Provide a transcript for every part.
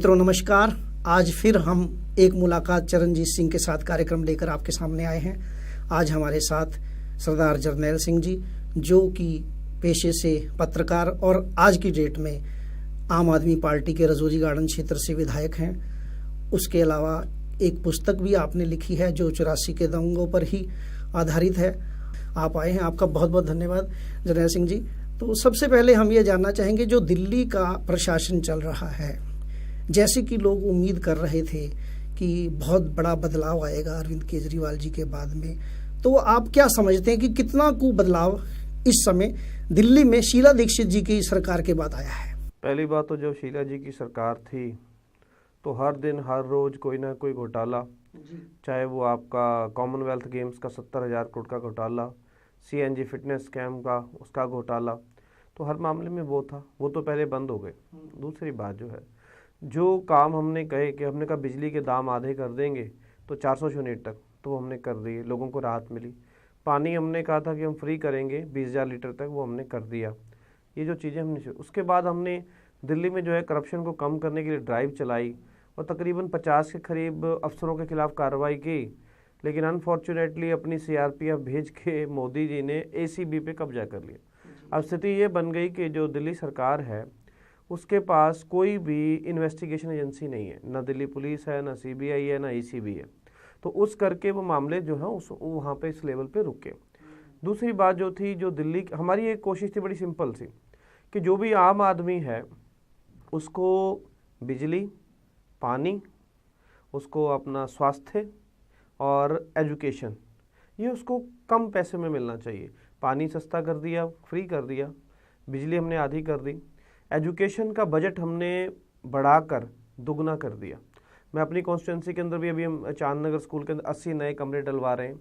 मित्रों नमस्कार। आज फिर हम एक मुलाकात चरणजीत सिंह के साथ कार्यक्रम लेकर आपके सामने आए हैं। आज हमारे साथ सरदार जरनैल सिंह जी, जो कि पेशे से पत्रकार और आज की डेट में आम आदमी पार्टी के रजौरी गार्डन क्षेत्र से विधायक हैं। उसके अलावा एक पुस्तक भी आपने लिखी है जो 84 के दंगों पर ही आधारित है। आप आए हैं, आपका बहुत बहुत धन्यवाद जरनैल सिंह जी। तो सबसे पहले हम ये जानना चाहेंगे, जो दिल्ली का प्रशासन चल रहा है, जैसे कि लोग उम्मीद कर रहे थे कि बहुत बड़ा बदलाव आएगा अरविंद केजरीवाल जी के बाद में, तो आप क्या समझते हैं कि कितना को बदलाव इस समय दिल्ली में शीला दीक्षित जी की सरकार के बाद आया है? पहली बात तो जब शीला जी की सरकार थी तो हर दिन हर रोज कोई ना कोई घोटाला, चाहे वो आपका कॉमनवेल्थ गेम्स का 70,000 करोड़ का घोटाला, CNG फिटनेस स्कैम का उसका घोटाला, तो हर मामले में वो था। वो तो पहले बंद हो गए। दूसरी बात जो है, जो काम हमने कहे कि हमने कहा बिजली के दाम आधे कर देंगे तो 400 यूनिट तक, तो वो हमने कर दिए, लोगों को राहत मिली। पानी हमने कहा था कि हम फ्री करेंगे 20,000 लीटर तक, वो हमने कर दिया। ये जो चीज़ें हमने, उसके बाद हमने दिल्ली में जो है करप्शन को कम करने के लिए ड्राइव चलाई और तकरीबन 50 के करीब अफसरों के खिलाफ कार्रवाई की। लेकिन अनफॉर्चुनेटली अपनी CRPF भेज के मोदी जी ने ACB पे कब्जा कर लिया। अब स्थिति ये बन गई कि जो दिल्ली सरकार है उसके पास कोई भी इन्वेस्टिगेशन एजेंसी नहीं है, ना दिल्ली पुलिस है, ना CBI है, ना ECB है। तो उस करके वो मामले जो है उस वहाँ पे इस लेवल पे रुके। दूसरी बात जो थी, जो दिल्ली, हमारी एक कोशिश थी बड़ी सिंपल सी कि जो भी आम आदमी है उसको बिजली, पानी, उसको अपना स्वास्थ्य और एजुकेशन, ये उसको कम पैसे में मिलना चाहिए। पानी सस्ता कर दिया, फ्री कर दिया, बिजली हमने आधी कर दी, एजुकेशन का बजट हमने बढ़ाकर दुगना कर दिया। मैं अपनी कॉन्स्टिट्यूंसी के अंदर भी अभी हम चांदनगर स्कूल के अंदर 80 नए कमरे डलवा रहे हैं,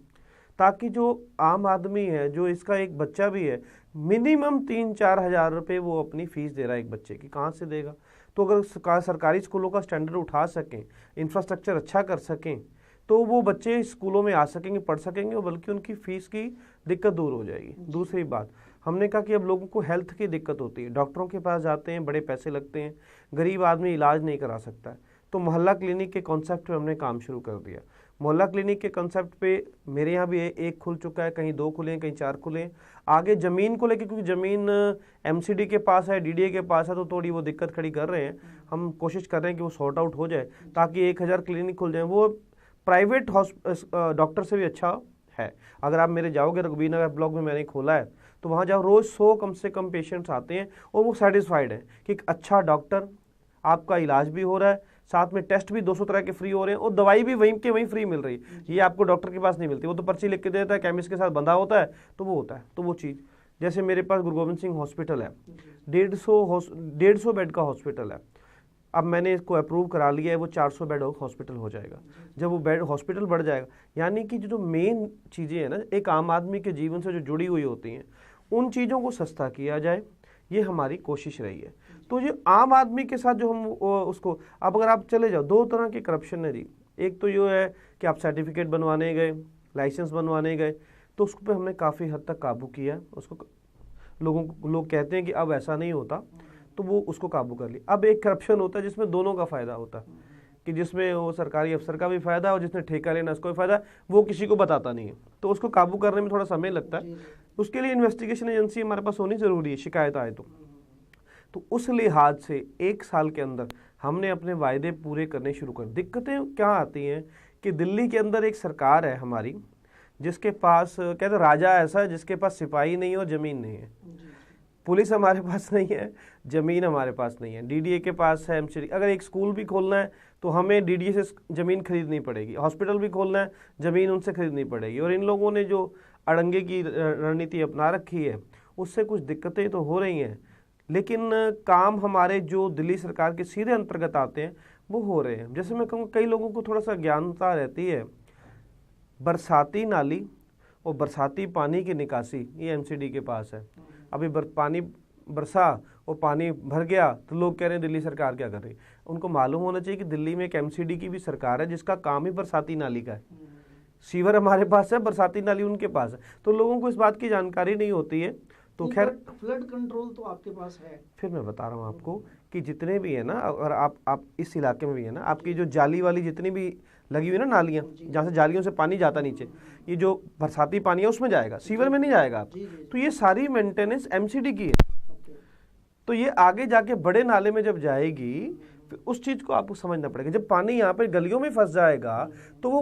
ताकि जो आम आदमी है, जो इसका एक बच्चा भी है, मिनिमम 3-4 हज़ार रुपये वो अपनी फ़ीस दे रहा है एक बच्चे की, कहाँ से देगा? तो अगर सरकारी स्कूलों का स्टैंडर्ड उठा सकें, इंफ्रास्ट्रक्चर अच्छा कर सकें, तो वो बच्चे स्कूलों में आ सकेंगे, पढ़ सकेंगे और बल्कि उनकी फ़ीस की दिक्कत दूर हो जाएगी। दूसरी बात, हमने कहा कि अब लोगों को हेल्थ की दिक्कत होती है, डॉक्टरों के पास जाते हैं, बड़े पैसे लगते हैं, गरीब आदमी इलाज नहीं करा सकता है। तो मोहल्ला क्लिनिक के कॉन्सेप्ट पे हमने काम शुरू कर दिया। मोहल्ला क्लिनिक के कॉन्सेप्ट पे मेरे यहाँ भी एक खुल चुका है, कहीं 2 खुले हैं, कहीं 4 खुले हैं। आगे ज़मीन को लेकर, क्योंकि ज़मीन MCD के पास है, DDA के पास है, तो थोड़ी वो दिक्कत खड़ी कर रहे हैं। हम कोशिश कर रहे हैं कि वो सॉर्ट आउट हो जाए ताकि 1000 क्लिनिक खुल जाए। वो प्राइवेट डॉक्टर से भी अच्छा है। अगर आप मेरे जाओगे, रघुबीर नगर ब्लॉक में मैंने खोला है, तो वहाँ जाओ, रोज़ 100 कम से कम पेशेंट्स आते हैं और वो सेटिस्फाइड हैं कि एक अच्छा डॉक्टर, आपका इलाज भी हो रहा है, साथ में टेस्ट भी 200 तरह के फ्री हो रहे हैं और दवाई भी वहीं के वहीं फ्री मिल रही है। ये आपको डॉक्टर के पास नहीं मिलती, वो तो पर्ची लिख के देता है, केमिस्ट के साथ बंधा होता है, तो वो होता है। तो वो चीज़, जैसे मेरे पास गुरु गोविंद सिंह हॉस्पिटल है, 150 बेड का हॉस्पिटल है। अब मैंने इसको अप्रूव करा लिया है, वो 400 बेड हॉस्पिटल हो जाएगा। जब वो बेड हॉस्पिटल बढ़ जाएगा, यानी कि जो मेन चीज़ें हैं ना, एक आम आदमी के जीवन से जो जुड़ी हुई होती हैं, उन चीज़ों को सस्ता किया जाए, ये हमारी कोशिश रही है। तो ये आम आदमी के साथ जो हम उसको, अब अगर आप चले जाओ, 2 तरह की करप्शन है जी। एक तो ये है कि आप सर्टिफिकेट बनवाने गए, लाइसेंस बनवाने गए, तो उस पर हमने काफ़ी हद तक काबू किया। उसको लोग कहते हैं कि अब ऐसा नहीं होता, तो वो उसको काबू कर लिया। अब एक करप्शन होता है जिसमें दोनों का फ़ायदा होता है, कि जिसमें वो सरकारी अफसर का भी फ़ायदा है और जिसने ठेका लेना उसको भी फ़ायदा है, वो किसी को बताता नहीं है, तो उसको काबू करने में थोड़ा समय लगता है। उसके लिए इन्वेस्टिगेशन एजेंसी हमारे पास होनी ज़रूरी है, शिकायत आए तो उस लिहाज से 1 साल के अंदर हमने अपने वायदे पूरे करने शुरू कर। दिक्कतें क्या आती हैं कि दिल्ली के अंदर एक सरकार है हमारी, जिसके पास, कहते राजा ऐसा है जिसके पास सिपाही नहीं है और ज़मीन नहीं है। पुलिस हमारे पास नहीं है, ज़मीन हमारे पास नहीं है, DDA के पास है, MCD। अगर एक स्कूल भी खोलना है तो हमें DDA से ज़मीन खरीदनी पड़ेगी, हॉस्पिटल भी खोलना है ज़मीन उनसे खरीदनी पड़ेगी। और इन लोगों ने जो अड़ंगे की रणनीति अपना रखी है, उससे कुछ दिक्कतें तो हो रही हैं, लेकिन काम हमारे जो दिल्ली सरकार के सीधे अंतर्गत आते हैं वो हो रहे हैं। जैसे मैं कहूँ, कई लोगों को थोड़ा सा ज्ञानता रहती है, बरसाती नाली और बरसाती पानी की निकासी ये MCD के पास है। अभी पानी बरसा और पानी भर गया तो लोग कह रहे हैं दिल्ली सरकार क्या कर रही है। उनको मालूम होना चाहिए कि दिल्ली में एक MCD की भी सरकार है जिसका काम ही बरसाती नाली का है। सीवर हमारे पास है, बरसाती नाली उनके पास है। तो लोगों को इस बात की जानकारी नहीं होती है। तो खैर फ्लड कंट्रोल तो आपके पास है। फिर मैं बता रहा हूँ आपको कि जितने भी है ना, अगर आप इस इलाके में भी है ना, आपकी जो जाली वाली जितनी भी लगी हुई ना नालियाँ, जहाँ से जालियों से पानी जाता नीचे, ये जो बरसाती पानी है उसमें जाएगा, सीवर में नहीं जाएगा आप। तो ये सारी मेंटेनेंस एमसीडी की है। तो ये आगे जाके बड़े नाले में जब जाएगी, फिर उस चीज़ को आपको समझना पड़ेगा। जब पानी यहाँ पे गलियों में फंस जाएगा तो वो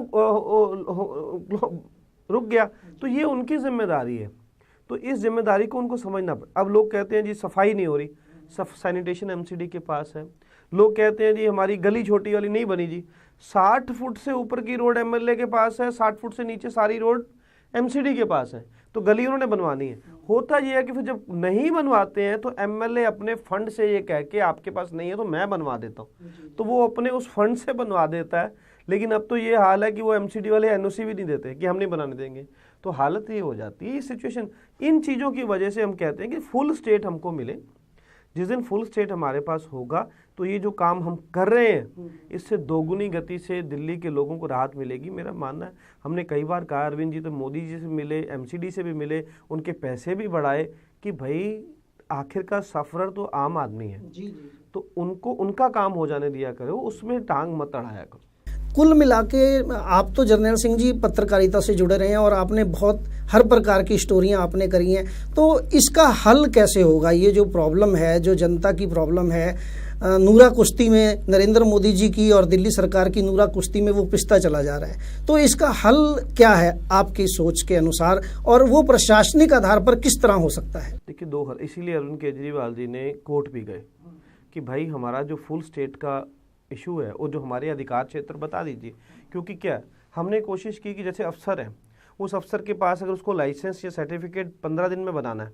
रुक गया, तो ये उनकी जिम्मेदारी है। तो इस जिम्मेदारी को उनको समझना पड़ेगा। अब लोग कहते हैं जी सफाई नहीं हो रही, सैनिटेशन एमसीडी के पास है। लोग कहते हैं जी हमारी गली छोटी वाली नहीं बनी जी। 60 फुट से ऊपर की रोड एमएलए के पास है, 60 फुट से नीचे सारी रोड एमसीडी के पास है। तो गली उन्होंने बनवानी है। होता ये है कि फिर जब नहीं बनवाते हैं तो एमएलए अपने फंड से ये कह के आपके पास नहीं है तो मैं बनवा देता हूँ, तो वो अपने उस फंड से बनवा देता है। लेकिन अब तो ये हाल है कि वो एमसीडी वाले एनओसी भी नहीं देते कि हम नहीं बनाने देंगे। तो हालत ये हो जाती है, ये सिचुएशन इन चीज़ों की वजह से हम कहते हैं कि फुल स्टेट हमको मिले। जिस दिन फुल स्टेट हमारे पास होगा तो ये जो काम हम कर रहे हैं इससे दोगुनी गति से दिल्ली के लोगों को राहत मिलेगी, मेरा मानना है। हमने कई बार कहा अरविंद जी तो मोदी जी से मिले, एमसीडी से भी मिले, उनके पैसे भी बढ़ाए कि भाई आखिरकार सफरर तो आम आदमी है, तो उनको उनका काम हो जाने दिया करो, उसमें टांग मत अड़ाया करो। कुल मिला के आप तो जर्नैल सिंह जी पत्रकारिता से जुड़े रहे हैं और आपने बहुत हर प्रकार की स्टोरियां आपने करी हैं, तो इसका हल कैसे होगा? ये जो प्रॉब्लम है, जो जनता की प्रॉब्लम है, नूरा कुश्ती में नरेंद्र मोदी जी की और दिल्ली सरकार की नूरा कुश्ती में वो पिसता चला जा रहा है, तो इसका हल क्या है आपकी सोच के अनुसार, और वो प्रशासनिक आधार पर किस तरह हो सकता है? देखिए दो हल, इसीलिए अरविंद केजरीवाल जी ने कोर्ट भी गए कि भाई हमारा जो फुल स्टेट का इशू है वो जो हमारे अधिकार क्षेत्र बता दीजिए। क्योंकि क्या हमने कोशिश की कि जैसे अफसर है, उस अफसर के पास अगर उसको लाइसेंस या सर्टिफिकेट 15 दिन में बनाना है,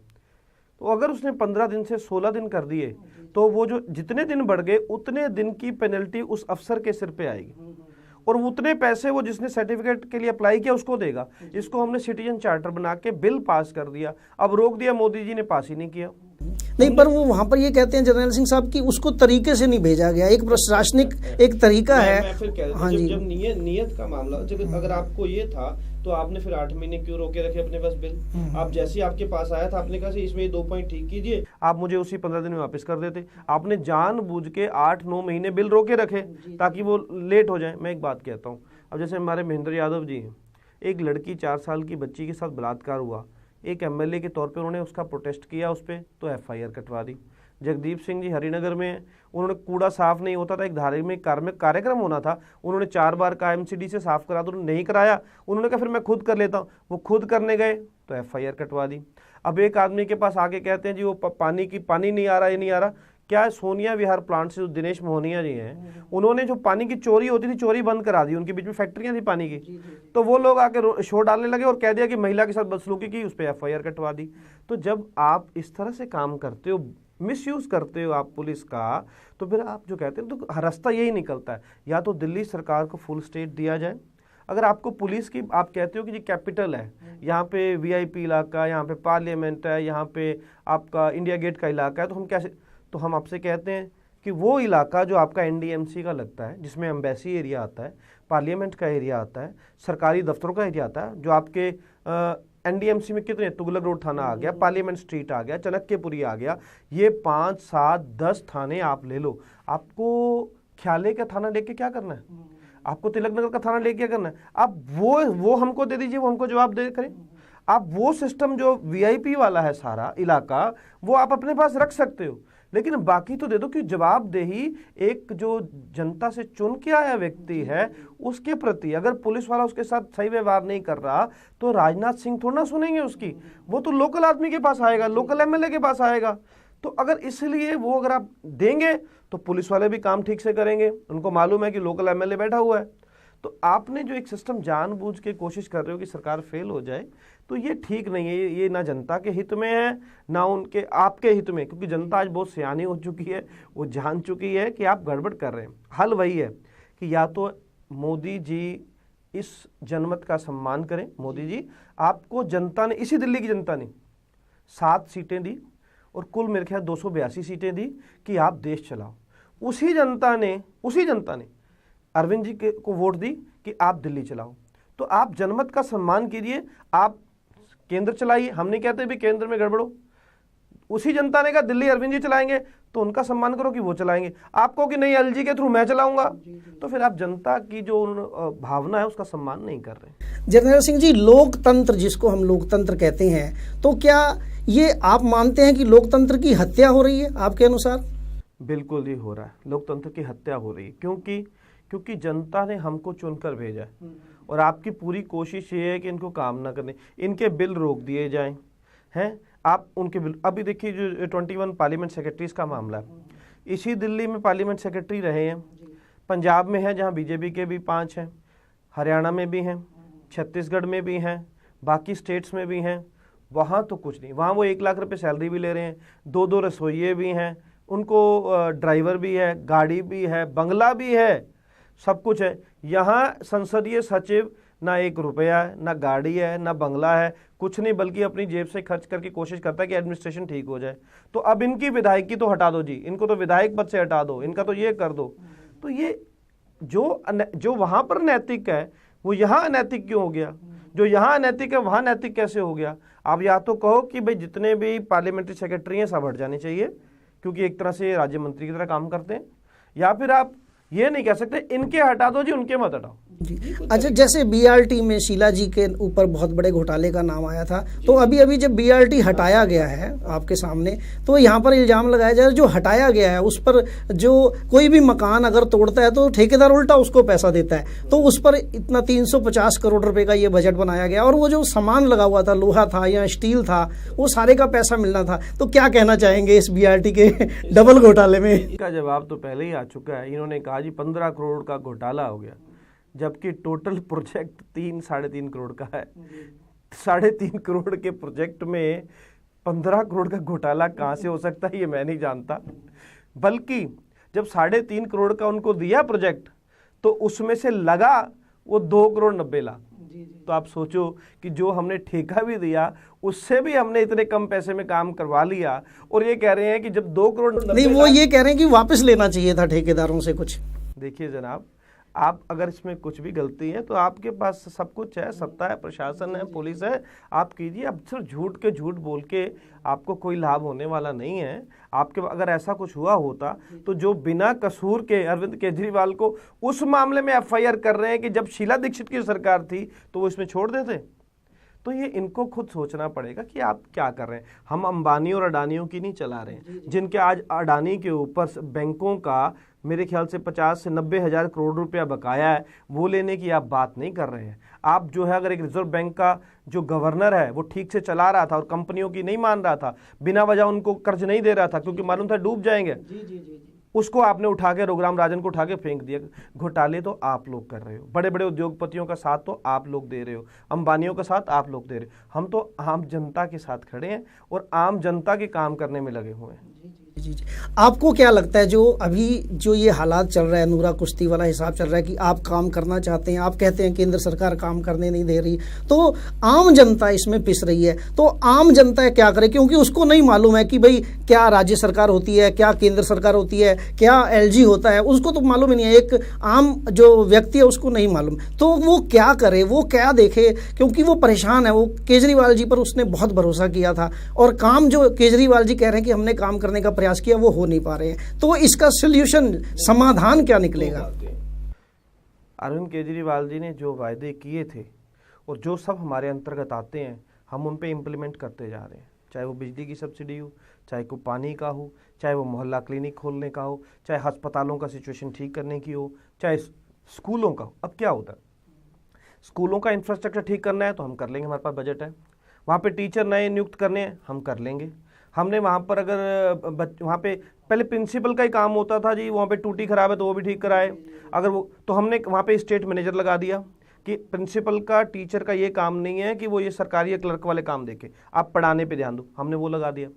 तो अगर उसने 15 दिन से 16 दिन कर दिए तो वो जो जितने दिन बढ़ गए उतने दिन की पेनल्टी उस अफसर के सिर पे आएगी, और उतने पैसे वो जिसने सर्टिफिकेट के लिए अप्लाई किया उसको देगा। इसको हमने सिटीजन चार्टर बना के बिल पास कर दिया। अब रोक दिया, मोदी जी ने पास ही नहीं किया। नहीं, पर वो वहां पर ये कहते हैं जर्नैल सिंह साहब कि उसको तरीके से नहीं भेजा गया, एक प्रशासनिक एक तरीका है। मैं फिर कह रहा हाँ जब, जी, जब नियत का मामला, जब अगर आपको ये था तो आपने फिर 8 महीने क्यों रोके रखे अपने पास बिल? आप जैसे ही आपके पास आया था आपने कहा इसमें ये 2 पॉइंट ठीक कीजिए, आप मुझे उसी 15 दिन में वापस कर देते। आपने जानबूझ के 8-9 महीने बिल रोके रखे ताकि वो लेट हो जाए। मैं एक बात कहता हूँ, अब जैसे हमारे महेंद्र यादव जी हैं, एक लड़की 4 साल की बच्ची के साथ बलात्कार हुआ, एक एमएलए के तौर पे उन्होंने उसका प्रोटेस्ट किया उस पर, तो एफआईआर कटवा दी। जगदीप सिंह जी हरिनगर में, उन्होंने कूड़ा साफ नहीं होता था, एक धार्मिक कार्यक्रम होना था, उन्होंने 4 बार कहा एमसीडी से साफ करा, तो उन्होंने नहीं कराया। उन्होंने कहा फिर मैं खुद कर लेता हूँ, वो खुद करने गए तो एफआईआर कटवा दी। अब एक आदमी के पास आके कहते हैं जी वो पानी नहीं आ रहा, ये नहीं आ रहा। क्या सोनिया विहार प्लांट से जो दिनेश मोहनिया जी हैं, उन्होंने जो पानी की चोरी होती थी चोरी बंद करा दी, उनके बीच में फैक्ट्रियां थी पानी की, तो वो लोग आके शोर डालने लगे और कह दिया कि महिला के साथ बदसलूकी की, उस पर एफआईआर कटवा दी। तो जब आप इस तरह से काम करते हो, मिसयूज करते हो आप पुलिस का, तो फिर आप जो कहते हैं तो रास्ता यही निकलता है, या तो दिल्ली सरकार को फुल स्टेट दिया जाए। अगर आपको पुलिस की, आप कहते हो कि ये कैपिटल है, यहाँ पे वीआईपी इलाका, यहाँ पे पार्लियामेंट है, यहाँ पे आपका इंडिया गेट का इलाका है, तो हम कैसे, तो हम आपसे कहते हैं कि वो इलाका जो आपका एनडीएमसी का लगता है, जिसमें एम्बेसी एरिया आता है, पार्लियामेंट का एरिया आता है, सरकारी दफ्तरों का एरिया आता है, जो आपके एनडीएमसी में कितने, तुगलक रोड थाना आ गया, पार्लियामेंट स्ट्रीट आ गया, चाणक्यपुरी आ गया, ये 5, 7, 10 थाने आप ले लो। आपको ख्याले का थाना लेके क्या करना है? आपको तिलक नगर का थाना लेके क्या करना है? आप वो हमको दे दीजिए, वो हमको जवाब दे करें। आप वो सिस्टम जो वीआईपी वाला है सारा इलाका, वो आप अपने पास रख सकते हो, लेकिन बाकी तो दे दो कि जवाबदेही एक जो जनता से चुन के आया व्यक्ति है उसके प्रति, अगर पुलिस वाला उसके साथ सही व्यवहार नहीं कर रहा तो राजनाथ सिंह थोड़ा ना सुनेंगे उसकी, वो तो लोकल आदमी के पास आएगा, लोकल एमएलए के पास आएगा। तो अगर इसलिए वो अगर आप देंगे तो पुलिस वाले भी काम ठीक से करेंगे, उनको मालूम है कि लोकल एमएलए बैठा हुआ है। तो आपने जो एक सिस्टम जानबूझ के कोशिश कर रहे हो कि सरकार फेल हो जाए, तो ये ठीक नहीं है। ये ना जनता के हित में है ना उनके आपके हित में, क्योंकि जनता आज बहुत सियानी हो चुकी है, वो जान चुकी है कि आप गड़बड़ कर रहे हैं। हल वही है कि या तो मोदी जी इस जनमत का सम्मान करें। मोदी जी, आपको जनता ने, इसी दिल्ली की जनता ने 7 सीटें दी और कुल मेरे ख्याल 282 सीटें दी कि आप देश चलाओ। उसी जनता ने अरविंद जी को वोट दी कि आप दिल्ली चलाओ। तो आप जनमत का सम्मान कीजिए, आप केंद्र चलाइए। हम नहीं कहते भी केंद्र में गड़बड़ो, उसी जनता ने कहा दिल्ली अरविंद जी चलाएंगे तो उनका सम्मान करो कि वो चलाएंगे, आपको कि नहीं एलजी के थ्रू मैं चलाऊंगा, तो फिर आप जनता की जो भावना है उसका सम्मान नहीं कर रहे। जर्नैल सिंह जी, लोकतंत्र जिसको हम लोकतंत्र कहते हैं, तो क्या ये आप मानते हैं कि लोकतंत्र की हत्या हो रही है आपके अनुसार? बिल्कुल ही हो रहा है, लोकतंत्र की हत्या हो रही है, क्योंकि जनता ने हमको चुनकर भेजा है और आपकी पूरी कोशिश ये है कि इनको काम ना करने, इनके बिल रोक दिए जाएं, हैं आप उनके बिल। अभी देखिए जो 21 पार्लियामेंट सेक्रेटरीज का मामला है, इसी दिल्ली में पार्लियामेंट सेक्रेटरी रहे हैं, पंजाब में है जहां बीजेपी के भी 5 हैं, हरियाणा में भी हैं, छत्तीसगढ़ में भी हैं, बाकी स्टेट्स में भी हैं, वहाँ तो कुछ नहीं, वहाँ वो 1 लाख रुपए सैलरी भी ले रहे हैं, 2 रसोइये भी हैं, उनको ड्राइवर भी है, गाड़ी भी है, बंगला भी है, सब कुछ है। यहाँ संसदीय सचिव ना 1 रुपया है, ना गाड़ी है, ना बंगला है, कुछ नहीं, बल्कि अपनी जेब से खर्च करके कोशिश करता है कि एडमिनिस्ट्रेशन ठीक हो जाए। तो अब इनकी विधायकी तो हटा दो जी, इनको तो विधायक पद से हटा दो, इनका तो ये कर दो। तो ये जो वहां पर नैतिक है वो यहाँ अनैतिक क्यों हो गया? जो यहाँ अनैतिक है वहां नैतिक कैसे हो गया? आप या तो कहो कि भाई जितने भी पार्लियामेंट्री सेक्रेटरी हैं सब हट जाने चाहिए क्योंकि एक तरह से राज्य मंत्री की तरह काम करते हैं, या फिर आप ये नहीं कह सकते इनके हटा दो जी, उनके मत हटाओ जी। अच्छा, जैसे बीआरटी में शीला जी के ऊपर बहुत बड़े घोटाले का नाम आया था, तो अभी जब बीआरटी हटाया गया है आपके सामने, तो यहाँ पर इल्जाम लगाया जा रहा है जो हटाया गया है उस पर, जो कोई भी मकान अगर तोड़ता है तो ठेकेदार उल्टा उसको पैसा देता है, तो उस पर इतना 350 करोड़ रुपए का ये बजट बनाया गया और वो जो सामान लगा हुआ था, लोहा था या स्टील था, वो सारे का पैसा मिलना था। तो क्या कहना चाहेंगे इस बीआरटी के डबल घोटाले में? इसका जवाब तो पहले ही आ चुका है। इन्होंने कहा जी 15 करोड़ का घोटाला हो गया, जबकि टोटल प्रोजेक्ट 3-3.5 करोड़ का है। 3.5 करोड़ के प्रोजेक्ट में 15 करोड़ का घोटाला कहाँ से हो सकता है ये मैं नहीं जानता। बल्कि जब 3.5 करोड़ का उनको दिया प्रोजेक्ट तो उसमें से लगा वो 2 करोड़ 90 लाख। तो आप सोचो कि जो हमने ठेका भी दिया उससे भी हमने इतने कम पैसे में काम करवा लिया, और ये कह रहे हैं कि जब 2 करोड़ नहीं, वो ये कह रहे हैं कि वापस लेना चाहिए था ठेकेदारों से कुछ। देखिए जनाब, आप अगर इसमें कुछ भी गलती है तो आपके पास सब कुछ है, सत्ता है, प्रशासन है, पुलिस है, आप कीजिए। अब सिर्फ झूठ बोल के आपको कोई लाभ होने वाला नहीं है। आपके अगर ऐसा कुछ हुआ होता तो जो बिना कसूर के अरविंद केजरीवाल को उस मामले में एफआईआर कर रहे हैं कि जब शीला दीक्षित की सरकार थी तो वो इसमें छोड़ देते। तो ये इनको खुद सोचना पड़ेगा कि आप क्या कर रहे हैं। हम अंबानी और अडानियों की नहीं चला रहे हैं, जिनके आज अडानी के ऊपर बैंकों का मेरे ख्याल से 50 से 90 हज़ार करोड़ रुपया बकाया है, वो लेने की आप बात नहीं कर रहे हैं। आप जो है अगर एक रिजर्व बैंक का जो गवर्नर है वो ठीक से चला रहा था और कंपनियों की नहीं मान रहा था, बिना वजह उनको कर्ज नहीं दे रहा था क्योंकि मालूम था डूब जाएंगे, उसको आपने उठा के, रघुराम राजन को उठा के फेंक दिया। घोटाले तो आप लोग कर रहे हो, बड़े बड़े उद्योगपतियों का साथ तो आप लोग दे रहे हो, अंबानियों का साथ आप लोग दे रहे हो। हम तो आम जनता के साथ खड़े हैं और आम जनता के काम करने में लगे हुए हैं। जी। आपको क्या लगता है जो अभी जो ये हालात चल रहा है, नूरा कुश्ती वाला हिसाब चल रहा है कि आप काम करना चाहते हैं, आप कहते हैं केंद्र सरकार काम करने नहीं दे रही, तो आम जनता इसमें पिस रही है, तो आम जनता क्या करे? क्योंकि उसको नहीं मालूम है कि भाई क्या राज्य सरकार होती है, क्या केंद्र सरकार होती है, क्या एलजी होता है, उसको तो मालूम ही नहीं है। एक आम जो व्यक्ति है उसको नहीं मालूम, तो वो क्या करे, वो क्या देखे? क्योंकि वो परेशान है। वो केजरीवाल जी पर उसने बहुत भरोसा किया था और काम जो केजरीवाल जी कह रहे हैं कि हमने काम करने का प्रयास किया वो हो नहीं पा रहे हैं, तो इसका सॉल्यूशन, समाधान क्या निकलेगा? अरविंद केजरीवाल जी ने जो वायदे किए थे और जो सब हमारे अंतर्गत आते हैं हम उन पे इम्प्लीमेंट करते जा रहे हैं। चाहे वो बिजली की सब्सिडी हो, चाहे को पानी का हो, चाहे वो मोहल्ला क्लिनिक खोलने का हो, चाहे अस्पतालों का सिचुएशन ठीक करने की हो, चाहे स्कूलों का हो। अब क्या होता है, स्कूलों का इंफ्रास्ट्रक्चर ठीक करना है तो हम कर लेंगे, हमारे पास बजट है। वहाँ पे टीचर नए नियुक्त करने हैं, हम कर लेंगे। हमने वहाँ पर अगर वहाँ पे पहले प्रिंसिपल का ही काम होता था जी, वहाँ पे टूटी खराब है तो वो भी ठीक कराए, अगर वो तो हमने वहाँ पे स्टेट मैनेजर लगा दिया कि प्रिंसिपल का, टीचर का ये काम नहीं है कि वो ये सरकारी या क्लर्क वाले काम देखे, आप पढ़ाने पे ध्यान दो, हमने वो लगा दिया।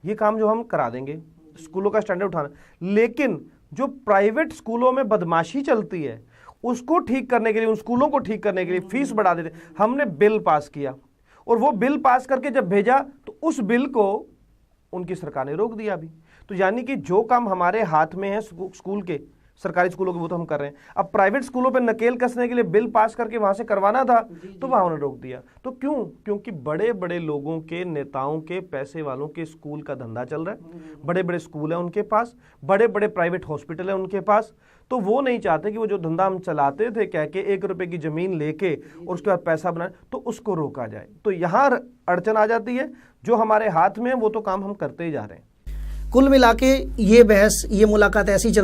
ये काम जो हम करा देंगे, स्कूलों का स्टैंडर्ड उठाना। लेकिन जो प्राइवेट स्कूलों में बदमाशी चलती है उसको ठीक करने के लिए, उन स्कूलों को ठीक करने के लिए फीस बढ़ा देते, हमने बिल पास किया और वो बिल पास करके जब भेजा तो उस बिल को उनकी सरकार ने रोक दिया अभी। तो यानी कि जो काम हमारे हाथ में है स्कूल के, सरकारी स्कूलों के वो तो हम कर रहे हैं, अब प्राइवेट स्कूलों पे नकेल कसने के लिए बिल पास करके वहां से करवाना था तो वहां उन्होंने रोक दिया। तो क्यों? क्योंकि बड़े बड़े लोगों के, नेताओं के, पैसे वालों के स्कूल का धंधा चल रहा है, बड़े बड़े स्कूल है उनके पास, बड़े बड़े प्राइवेट हॉस्पिटल है उनके पास, तो वो नहीं चाहते कि वो जो धंधा हम चलाते थे कह के 1 रुपए की जमीन लेके और उसके बाद पैसा बनाए, तो उसको रोका जाए। तो यहां अड़चन आ जाती है, जो हमारे हाथ में है वो तो काम हम करते ही जा रहे हैं। कुल मिला के ये बहस, ये मुलाकात ऐसी चल